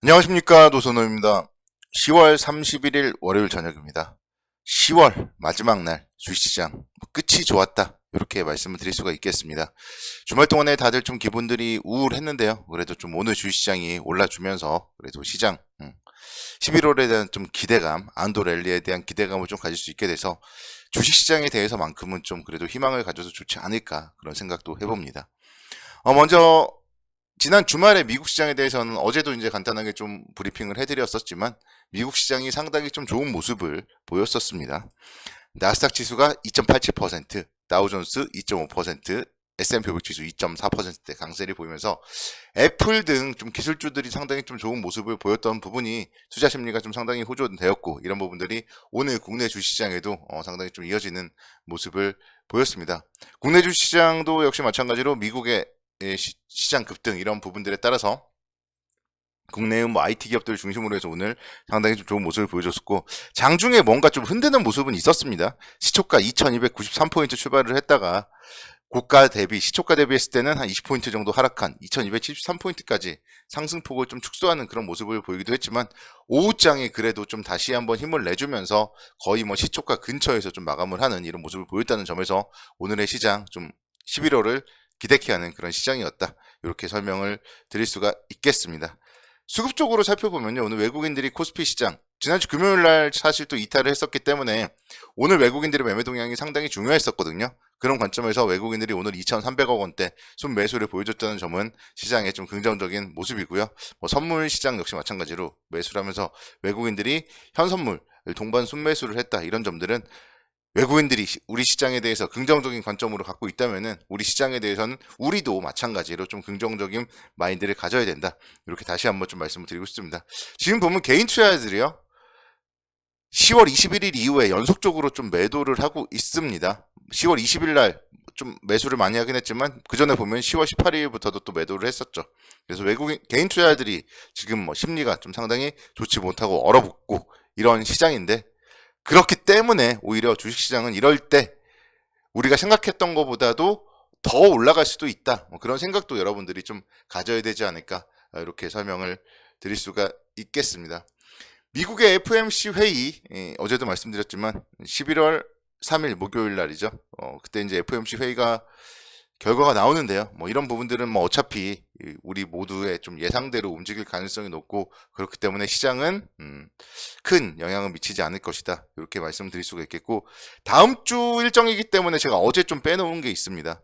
안녕하십니까, 노선호입니다. 10월 31일 월요일 저녁입니다. 10월 마지막 날 주식시장 끝이 좋았다, 이렇게 말씀을 드릴 수가 있겠습니다. 주말 동안에 다들 좀 기분들이 우울했는데요. 그래도 좀 오늘 주식시장이 올라주면서 그래도 시장 11월에 대한 좀 기대감, 안도 랠리에 대한 기대감을 좀 가질 수 있게 돼서 주식시장에 대해서만큼은 좀 그래도 희망을 가져서 좋지 않을까, 그런 생각도 해봅니다. 먼저 지난 주말에 미국 시장에 대해서는 어제도 이제 간단하게 좀 브리핑을 해드렸었지만 미국 시장이 상당히 좀 좋은 모습을 보였었습니다. 나스닥 지수가 2.87%, 다우존스 2.5%, S&P 500 지수 2.4%대 강세를 보이면서 애플 등 좀 기술주들이 상당히 좀 좋은 모습을 보였던 부분이 투자 심리가 좀 상당히 호전되었고, 이런 부분들이 오늘 국내 주시장에도 상당히 좀 이어지는 모습을 보였습니다. 국내 주시장도 역시 마찬가지로 미국의 시장 급등 이런 부분들에 따라서 국내의 뭐 IT 기업들 중심으로 해서 오늘 상당히 좀 좋은 모습을 보여줬었고, 장중에 뭔가 좀 흔드는 모습은 있었습니다. 시초가 2293포인트 출발을 했다가 고가 대비, 시초가 대비했을 때는 한 20포인트 정도 하락한 2273포인트까지 상승폭을 좀 축소하는 그런 모습을 보이기도 했지만, 오후장에 그래도 좀 다시 한번 힘을 내주면서 거의 뭐 시초가 근처에서 좀 마감을 하는 이런 모습을 보였다는 점에서 오늘의 시장 좀 11월을 기대케 하는 그런 시장이었다, 이렇게 설명을 드릴 수가 있겠습니다. 수급 쪽으로 살펴보면요, 오늘 외국인들이 코스피 시장 지난주 금요일날 사실 또 이탈을 했었기 때문에 오늘 외국인들의 매매 동향이 상당히 중요했었거든요. 그런 관점에서 외국인들이 오늘 2,300억 원대 순매수를 보여줬다는 점은 시장의 좀 긍정적인 모습이고요. 선물 시장 역시 마찬가지로 매수를 하면서 외국인들이 현선물 동반 순매수를 했다, 이런 점들은 외국인들이 우리 시장에 대해서 긍정적인 관점으로 갖고 있다면은 우리 시장에 대해서는 우리도 마찬가지로 좀 긍정적인 마인드를 가져야 된다, 이렇게 다시 한번 좀 말씀을 드리고 싶습니다. 지금 보면 개인 투자자들이요, 10월 21일 이후에 연속적으로 좀 매도를 하고 있습니다. 10월 20일 날 좀 매수를 많이 하긴 했지만 그 전에 보면 10월 18일부터도 또 매도를 했었죠. 그래서 외국인 개인 투자자들이 지금 뭐 심리가 좀 상당히 좋지 못하고 얼어붙고 이런 시장인데, 그렇기 때문에 오히려 주식시장은 이럴 때 우리가 생각했던 것보다도 더 올라갈 수도 있다, 그런 생각도 여러분들이 좀 가져야 되지 않을까, 이렇게 설명을 드릴 수가 있겠습니다. 미국의 FOMC 회의, 어제도 말씀드렸지만 11월 3일 목요일 날이죠. 그때 이제 FOMC 회의가 결과가 나오는데요. 이런 부분들은 어차피 우리 모두의 좀 예상대로 움직일 가능성이 높고, 그렇기 때문에 시장은 큰 영향을 미치지 않을 것이다, 이렇게 말씀드릴 수가 있겠고, 다음 주 일정이기 때문에 제가 어제 좀 빼놓은 게 있습니다.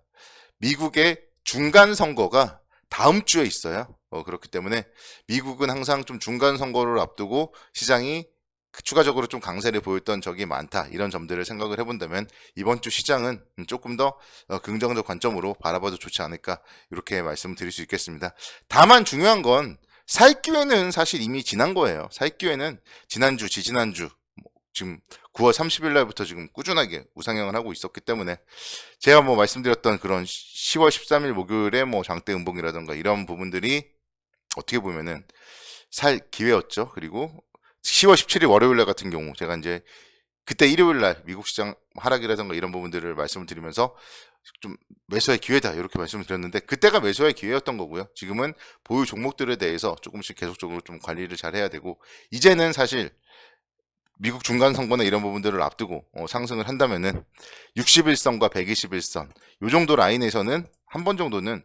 미국의 중간 선거가 다음 주에 있어요. 그렇기 때문에 미국은 항상 좀 중간 선거를 앞두고 시장이 추가적으로 좀 강세를 보였던 적이 많다, 이런 점들을 생각을 해본다면 이번 주 시장은 조금 더 긍정적 관점으로 바라봐도 좋지 않을까, 이렇게 말씀을 드릴 수 있겠습니다. 다만 중요한 건 살 기회는 사실 이미 지난 거예요. 살 기회는 지난주, 지지난주, 지금 9월 30일 날부터 지금 꾸준하게 우상향을 하고 있었기 때문에 제가 말씀드렸던 그런 10월 13일 목요일에 장대 음봉이라던가 이런 부분들이 어떻게 보면은 살 기회였죠. 그리고 10월 17일 월요일 날 같은 경우 제가 이제 그때 일요일 날 미국 시장 하락이라던가 이런 부분들을 말씀을 드리면서 좀 매수의 기회다, 이렇게 말씀을 드렸는데 그때가 매수의 기회였던 거고요. 지금은 보유 종목들에 대해서 조금씩 계속적으로 좀 관리를 잘 해야 되고, 이제는 사실 미국 중간 선거나 이런 부분들을 앞두고 상승을 한다면은 61선과 121선 요 정도 라인에서는 한 번 정도는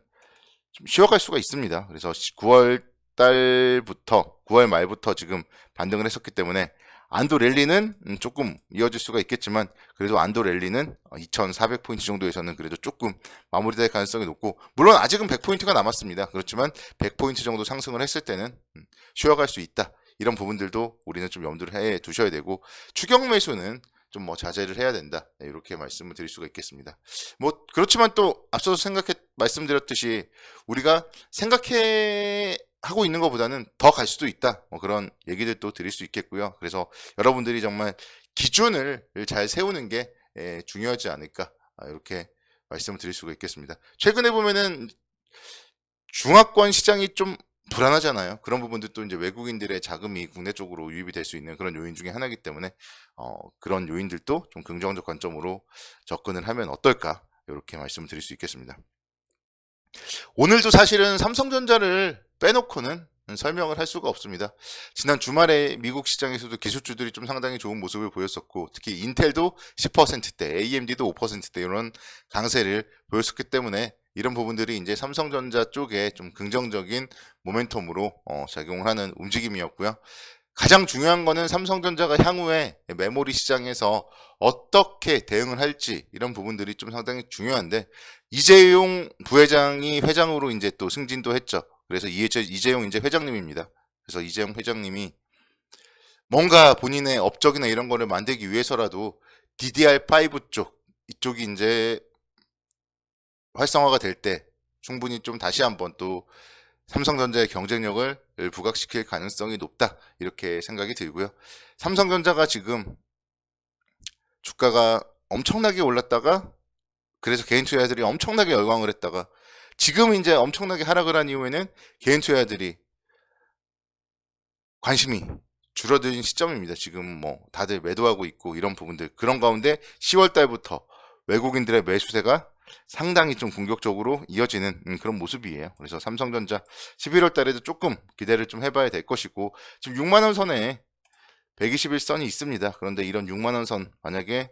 좀 쉬어갈 수가 있습니다. 그래서 9월 달부터 9월 말부터 지금 반등을 했었기 때문에 안도 랠리는 조금 이어질 수가 있겠지만, 그래도 안도 랠리는 2400포인트 정도에서는 그래도 조금 마무리될 가능성이 높고, 물론 아직은 100포인트가 남았습니다. 그렇지만 100포인트 정도 상승을 했을 때는 쉬어갈 수 있다, 이런 부분들도 우리는 좀 염두를 해 두셔야 되고, 추격 매수는 좀 자제를 해야 된다, 이렇게 말씀을 드릴 수가 있겠습니다. 그렇지만 또 앞서서 말씀드렸듯이 우리가 생각해 하고 있는 것보다는 더 갈 수도 있다, 그런 얘기들도 드릴 수 있겠고요. 그래서 여러분들이 정말 기준을 잘 세우는 게 중요하지 않을까, 이렇게 말씀을 드릴 수가 있겠습니다. 최근에 보면은 중화권 시장이 좀 불안하잖아요. 그런 부분들도 이제 외국인들의 자금이 국내 쪽으로 유입이 될 수 있는 그런 요인 중에 하나이기 때문에 그런 요인들도 좀 긍정적 관점으로 접근을 하면 어떨까, 이렇게 말씀을 드릴 수 있겠습니다. 오늘도 사실은 삼성전자를 빼놓고는 설명을 할 수가 없습니다. 지난 주말에 미국 시장에서도 기술주들이 좀 상당히 좋은 모습을 보였었고, 특히 인텔도 10%대, AMD도 5%대 이런 강세를 보였었기 때문에 이런 부분들이 이제 삼성전자 쪽에 좀 긍정적인 모멘텀으로 작용을 하는 움직임이었고요. 가장 중요한 거는 삼성전자가 향후에 메모리 시장에서 어떻게 대응을 할지 이런 부분들이 좀 상당히 중요한데, 이재용 부회장이 회장으로 이제 또 승진도 했죠. 그래서 이재용 이제 회장님입니다. 그래서 이재용 회장님이 뭔가 본인의 업적이나 이런 거를 만들기 위해서라도 DDR5 쪽 이쪽이 이제 활성화가 될 때 충분히 좀 다시 한번 또 삼성전자의 경쟁력을 부각시킬 가능성이 높다 이렇게 생각이 들고요. 삼성전자가 지금 주가가 엄청나게 올랐다가 그래서 개인 투자자들이 엄청나게 열광을 했다가 지금 이제 엄청나게 하락을 한 이후에는 개인 투자자들이 관심이 줄어든 시점입니다. 지금 뭐 다들 매도하고 있고 이런 부분들, 그런 가운데 10월 달부터 외국인들의 매수세가 상당히 좀 공격적으로 이어지는 그런 모습이에요. 그래서 삼성전자 11월 달에도 조금 기대를 좀 해봐야 될 것이고, 지금 6만원 선에 121선이 있습니다. 그런데 이런 6만원 선 만약에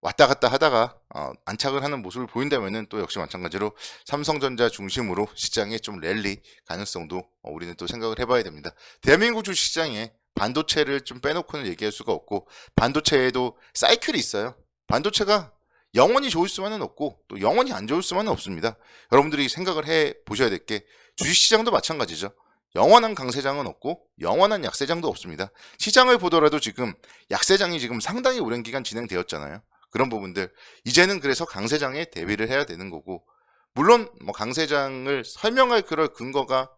왔다 갔다 하다가 안착을 하는 모습을 보인다면은 또 역시 마찬가지로 삼성전자 중심으로 시장에 좀 랠리 가능성도 우리는 또 생각을 해봐야 됩니다. 대한민국 주식시장에 반도체를 좀 빼놓고는 얘기할 수가 없고, 반도체에도 사이클이 있어요. 반도체가 영원히 좋을 수만은 없고 또 영원히 안 좋을 수만은 없습니다. 여러분들이 생각을 해 보셔야 될 게 주식시장도 마찬가지죠. 영원한 강세장은 없고 영원한 약세장도 없습니다. 시장을 보더라도 지금 약세장이 지금 상당히 오랜 기간 진행되었잖아요. 그런 부분들 이제는 그래서 강세장에 대비를 해야 되는 거고, 물론 뭐 강세장을 설명할 그럴 근거가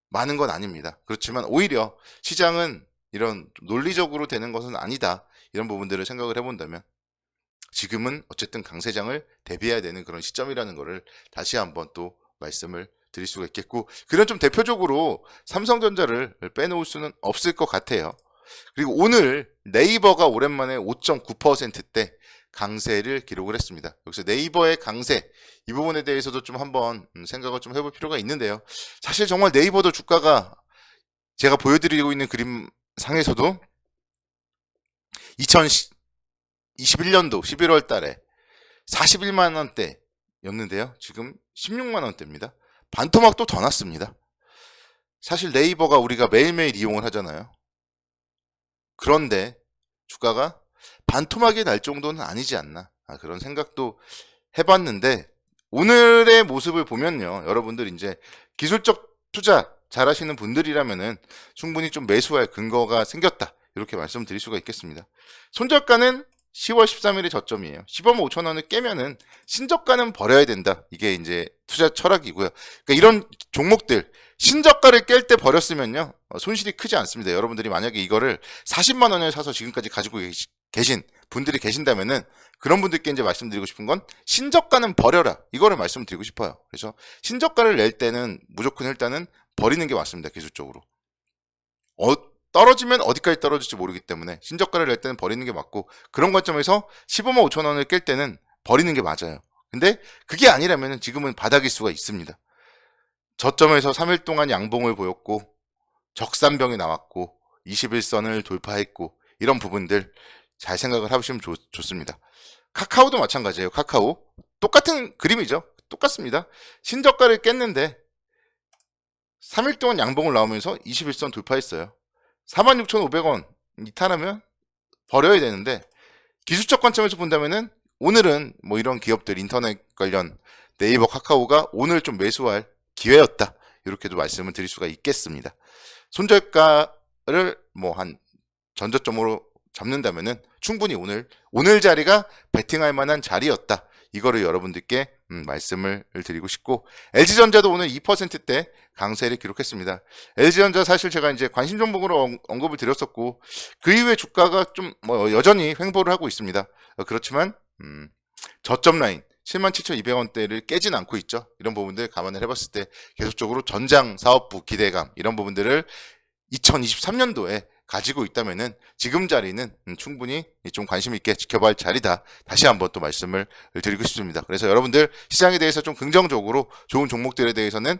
많은 건 아닙니다. 그렇지만 오히려 시장은 이런 논리적으로 되는 것은 아니다, 이런 부분들을 생각을 해본다면 지금은 어쨌든 강세장을 대비해야 되는 그런 시점이라는 것을 다시 한번 또 말씀을 드릴 수가 있겠고, 그런 좀 대표적으로 삼성전자를 빼놓을 수는 없을 것 같아요. 그리고 오늘 네이버가 오랜만에 5.9%대 강세를 기록을 했습니다. 여기서 네이버의 강세, 이 부분에 대해서도 좀 한번 생각을 좀 해볼 필요가 있는데요. 사실 정말 네이버도 주가가 제가 보여드리고 있는 그림 상에서도 2021년도 11월 달에 41만원대였는데요. 지금 16만원대입니다. 반토막도 더 났습니다. 사실 네이버가 우리가 매일매일 이용을 하잖아요. 그런데 주가가 반토막이 날 정도는 아니지 않나, 그런 생각도 해봤는데, 오늘의 모습을 보면요, 여러분들 이제 기술적 투자 잘 하시는 분들이라면은 충분히 좀 매수할 근거가 생겼다, 이렇게 말씀드릴 수가 있겠습니다. 손절가는 10월 13일의 저점이에요. 15만 5천 원을 깨면은 신저가는 버려야 된다, 이게 이제 투자 철학이고요. 그러니까 이런 종목들 신저가를 깰 때 버렸으면요 손실이 크지 않습니다. 여러분들이 만약에 이거를 40만 원에 사서 지금까지 가지고 계신 분들이 계신다면은 그런 분들께 이제 말씀드리고 싶은 건 신저가는 버려라, 이거를 말씀드리고 싶어요. 그래서 신저가를 낼 때는 무조건 일단은 버리는 게 맞습니다. 기술적으로 떨어지면 어디까지 떨어질지 모르기 때문에 신저가를 낼 때는 버리는 게 맞고, 그런 관점에서 15만 5천 원을 깰 때는 버리는 게 맞아요. 근데 그게 아니라면 지금은 바닥일 수가 있습니다. 저점에서 3일 동안 양봉을 보였고 적산병이 나왔고 21선을 돌파했고, 이런 부분들 잘 생각을 하시면 좋습니다. 카카오도 마찬가지예요. 카카오 똑같은 그림이죠. 똑같습니다. 신저가를 깼는데 3일 동안 양봉을 나오면서 21선 돌파했어요. 46,500원 이탈하면 버려야 되는데, 기술적 관점에서 본다면은 오늘은 뭐 이런 기업들 인터넷 관련 네이버, 카카오가 오늘 좀 매수할 기회였다, 이렇게도 말씀을 드릴 수가 있겠습니다. 손절가를 뭐 한 전저점으로 잡는다면은 충분히 오늘 자리가 베팅할 만한 자리였다, 이거를 여러분들께 말씀을 드리고 싶고, LG전자도 오늘 2%대 강세를 기록했습니다. LG전자 사실 제가 이제 관심 종목으로 언급을 드렸었고, 그 이후에 주가가 좀 뭐 여전히 횡보를 하고 있습니다. 그렇지만 저점 라인 77,200원대를 깨진 않고 있죠. 이런 부분들 감안을 해봤을 때 계속적으로 전장 사업부 기대감, 이런 부분들을 2023년도에 가지고 있다면은 지금 자리는 충분히 좀 관심 있게 지켜봐야 할 자리다, 다시 한번 또 말씀을 드리고 싶습니다. 그래서 여러분들 시장에 대해서 좀 긍정적으로 좋은 종목들에 대해서는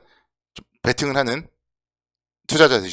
좀 베팅을 하는 투자자 되시